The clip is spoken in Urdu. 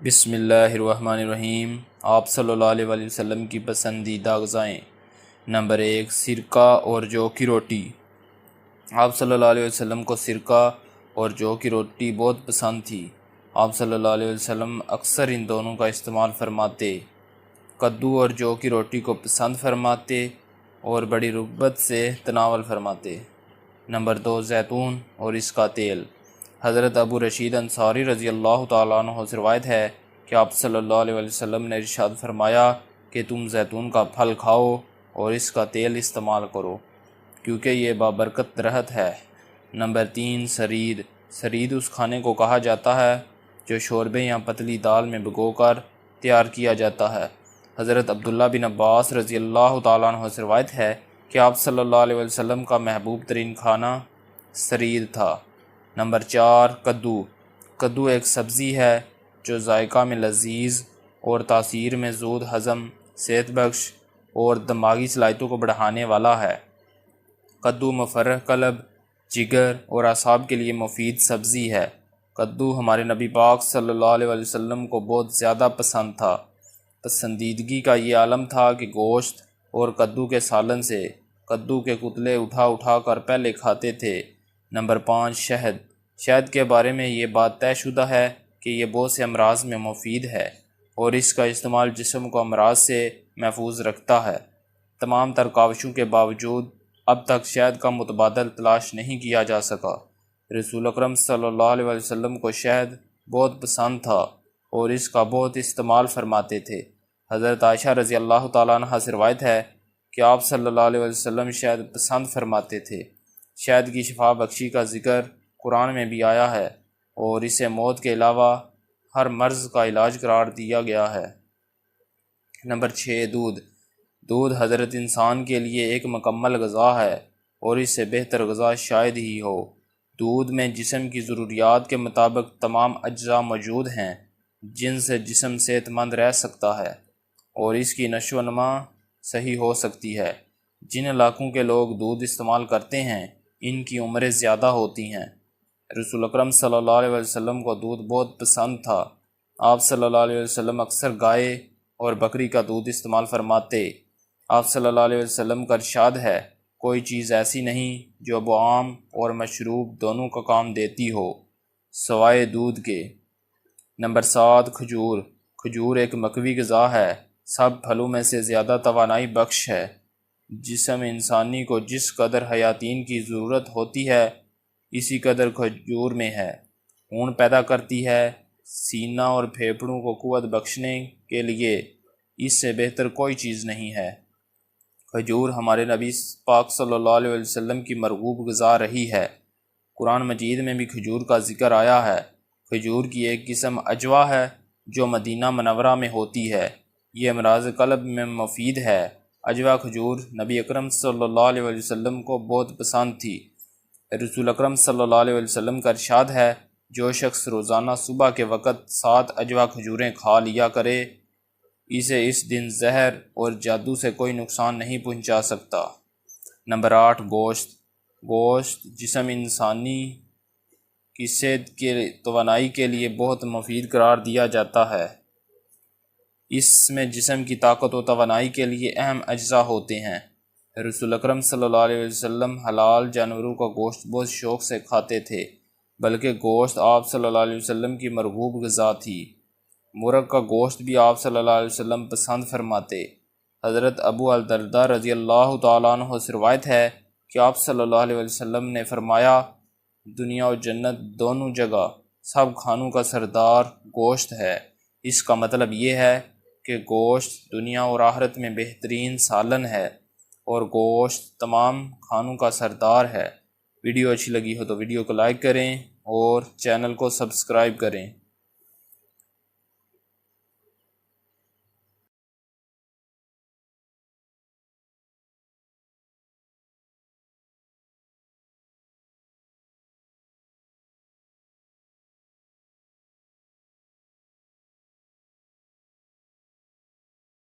بسم اللہ الرحمن الرحیم۔ آپ صلی اللہ علیہ وسلم کی پسندیدہ غذائیں۔ نمبر 1، سرکہ اور جو کی روٹی۔ آپ صلی اللہ علیہ وسلم کو سرکہ اور جو کی روٹی بہت پسند تھی۔ آپ صلی اللہ علیہ وسلم اکثر ان دونوں کا استعمال فرماتے، کدو اور جو کی روٹی کو پسند فرماتے اور بڑی رغبت سے تناول فرماتے۔ نمبر 2، زیتون اور اس کا تیل۔ حضرت ابو رشید انصاری رضی اللہ تعالیٰ عنہ سے روایت ہے کہ آپ صلی اللہ علیہ وسلم نے ارشاد فرمایا کہ تم زیتون کا پھل کھاؤ اور اس کا تیل استعمال کرو کیونکہ یہ بابرکت درخت ہے۔ نمبر 3، سرید۔ سرید اس کھانے کو کہا جاتا ہے جو شوربے یا پتلی دال میں بھگو کر تیار کیا جاتا ہے۔ حضرت عبداللہ بن عباس رضی اللہ تعالیٰ عنہ سے روایت ہے کہ آپ صلی اللہ علیہ وسلم کا محبوب ترین کھانا سرید تھا۔ نمبر 4، کدو۔ کدو ایک سبزی ہے جو ذائقہ میں لذیذ اور تاثیر میں زود ہضم، صحت بخش اور دماغی صلاحیتوں کو بڑھانے والا ہے۔ کدو مفرح قلب، جگر اور اعصاب کے لیے مفید سبزی ہے۔ کدو ہمارے نبی پاک صلی اللہ علیہ وسلم کو بہت زیادہ پسند تھا۔ پسندیدگی کا یہ عالم تھا کہ گوشت اور کدو کے سالن سے کدو کے کتلے اٹھا اٹھا کر پہلے کھاتے تھے۔ نمبر 5، شہد۔ شہد کے بارے میں یہ بات طے شدہ ہے کہ یہ بہت سے امراض میں مفید ہے اور اس کا استعمال جسم کو امراض سے محفوظ رکھتا ہے۔ تمام تر کاوشوں کے باوجود اب تک شہد کا متبادل تلاش نہیں کیا جا سکا۔ رسول اکرم صلی اللہ علیہ وسلم کو شہد بہت پسند تھا اور اس کا بہت استعمال فرماتے تھے۔ حضرت عائشہ رضی اللہ تعالیٰ عنہ سے روایت ہے کہ آپ صلی اللہ علیہ وسلم شہد پسند فرماتے تھے۔ شہد کی شفا بخشی کا ذکر قرآن میں بھی آیا ہے اور اسے موت کے علاوہ ہر مرض کا علاج قرار دیا گیا ہے۔ نمبر 6، دودھ۔ دودھ حضرت انسان کے لیے ایک مکمل غذا ہے اور اس سے بہتر غذا شاید ہی ہو۔ دودھ میں جسم کی ضروریات کے مطابق تمام اجزاء موجود ہیں جن سے جسم صحت مند رہ سکتا ہے اور اس کی نشو و نما صحیح ہو سکتی ہے۔ جن علاقوں کے لوگ دودھ استعمال کرتے ہیں ان کی عمریں زیادہ ہوتی ہیں۔ رسول اکرم صلی اللہ علیہ وسلم کو دودھ بہت پسند تھا۔ آپ صلی اللہ علیہ وسلم اکثر گائے اور بکری کا دودھ استعمال فرماتے۔ آپ صلی اللہ علیہ وسلم کا ارشاد ہے، کوئی چیز ایسی نہیں جو اب عام اور مشروب دونوں کا کام دیتی ہو سوائے دودھ کے۔ نمبر 7، کھجور۔ کھجور ایک مقوی غذا ہے، سب پھلوں میں سے زیادہ توانائی بخش ہے۔ جسم انسانی کو جس قدر حیاتین کی ضرورت ہوتی ہے اسی قدر کھجور میں ہے۔ خون پیدا کرتی ہے، سینہ اور پھیپھڑوں کو قوت بخشنے کے لیے اس سے بہتر کوئی چیز نہیں ہے۔ کھجور ہمارے نبی پاک صلی اللہ علیہ وسلم کی مرغوب غذا رہی ہے۔ قرآن مجید میں بھی کھجور کا ذکر آیا ہے۔ کھجور کی ایک قسم عجوا ہے جو مدینہ منورہ میں ہوتی ہے۔ یہ امراض قلب میں مفید ہے۔ عجوا کھجور نبی اکرم صلی اللہ علیہ وسلم کو بہت پسند تھی۔ رسول اکرم صلی اللہ علیہ وسلم کا ارشاد ہے، جو شخص روزانہ صبح کے وقت 7 عجوا کھجوریں کھا لیا کرے اسے اس دن زہر اور جادو سے کوئی نقصان نہیں پہنچا سکتا۔ نمبر 8، گوشت۔ گوشت جسم انسانی کی صحت کے توانائی کے لیے بہت مفید قرار دیا جاتا ہے۔ اس میں جسم کی طاقت و توانائی کے لیے اہم اجزاء ہوتے ہیں۔ رسول اکرم صلی اللہ علیہ وسلم حلال جانوروں کا گوشت بہت شوق سے کھاتے تھے، بلکہ گوشت آپ صلی اللہ علیہ وسلم کی مرغوب غذا تھی۔ مرغ کا گوشت بھی آپ صلی اللہ علیہ وسلم پسند فرماتے۔ حضرت ابو الدرداء رضی اللہ تعالیٰ عنہ سے روایت ہے کہ آپ صلی اللہ علیہ وسلم نے فرمایا، دنیا و جنت دونوں جگہ سب کھانوں کا سردار گوشت ہے۔ اس کا مطلب یہ ہے کہ گوشت دنیا اور آخرت میں بہترین سالن ہے اور گوشت تمام کھانوں کا سردار ہے۔ ویڈیو اچھی لگی ہو تو ویڈیو کو لائک کریں اور چینل کو سبسکرائب کریں۔